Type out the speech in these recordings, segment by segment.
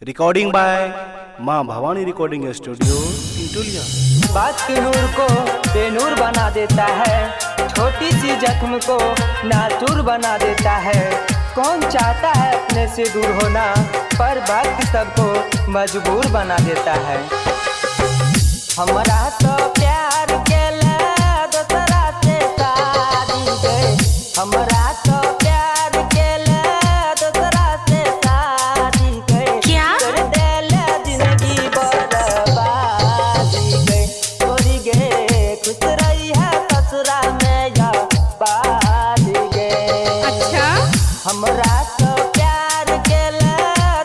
Recording by माँ Bhavani recording studio टिंटोलिया। बात की नूर को बेनूर बना देता है, छोटी सी जख्म को नाचूर बना देता है। कौन चाहता है अपने से दूर होना, पर वक्त सबको मजबूर बना देता है। हमरा तो प्यार के ले दूसरा से शादी गए, हमरा तो प्यार के ले दूसरा से शादी गए। क्या कर देले जिंदगी बर्बादी गए, तोरी गए खुश रही है ससुरा में या बादी गए। अच्छा हमरा तो प्यार के ले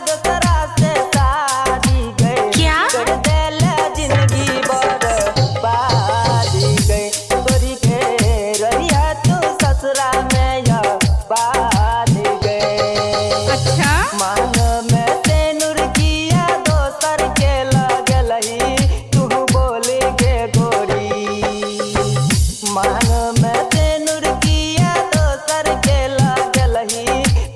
दूसरा से शादी गए। क्या कर देले जिंदगी बर्बादी गए, तोरी के रही है तू ससुरा में या बादी गए। अच्छा मान में तेनुर किया दोसर के लगलही, तू बोले गे गोरी। मान में तेनुर किया दोसर के लगलही,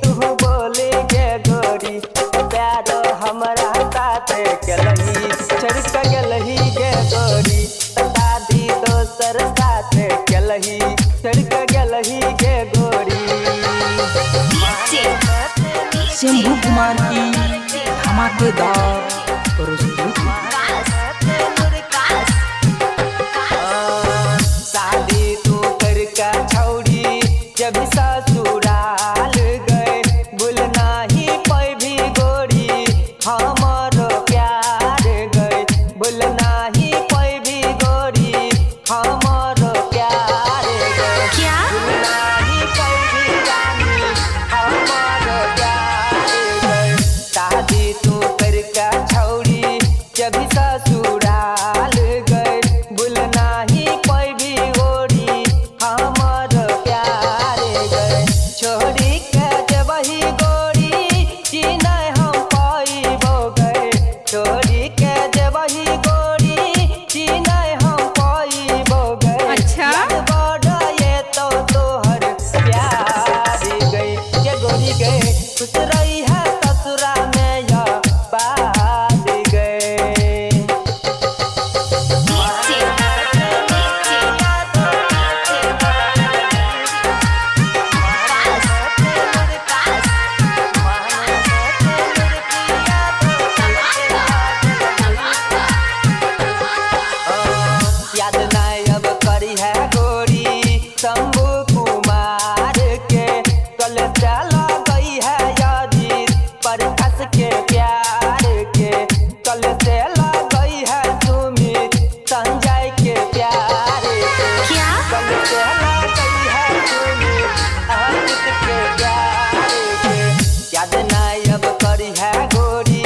तू बोले गे गोरी। प्यार हमरा साथे केलही, छड़क गेलही गे गोरी। शादी दोसर साथे केलही, छड़क गेलही गे गोरी। शंभू कुमार की धमाकेदार प्रस्तुति। शादी तू करके छौड़ी जब ससुराल गए, भूल नाही पैभी गोरी हमारो प्यार गए। भूल नाही पैभी गोरी हमारो प्यार गए। क्या भूल नाही पैभी रानी हमारो प्यार गए। शादी तू करके छौड़ी जब ससुराल गए, भूल नाही पैभी गोरी हमारो प्यार गए। छोड़ी के जबही गोरी जीना हम पाइबो गए, छोड़ी के जबही गोरी जीना हम पाइबो गए। अच्छा। याद बड़ा ये तो तोहर प्यार गई, ये गोरी गए खुश रही है ससुरा में या बाद गए। याद नहीं अब करी है गोरी शंभू कुमार के, कल चला गई है यादी पर फंस के प्यार के। कल चला गई है सुमित संजय के प्यार के। क्या कल चला गई है सुमित अमित के प्यार के। याद नहीं अब करी है गोरी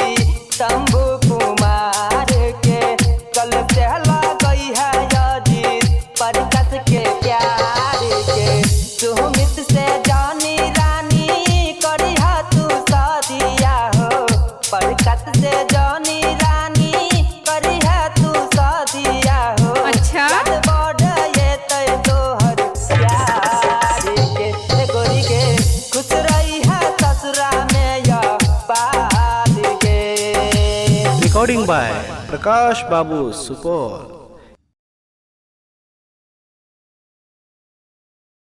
शंभू कुमार के, कल चला गई है यादी पर कस के प्यार के। सुमित से जानी रानी करी है तू शादिया हो, पर कस से जानी रानी करी है तू शादिया हो। अच्छा। याद बड़ा ये तय तोहर प्यार के, ए गोरी के खुश रही है ससुरा में या बाद के। रिकॉर्डिंग बाय प्रकाश बाबू सुपौल।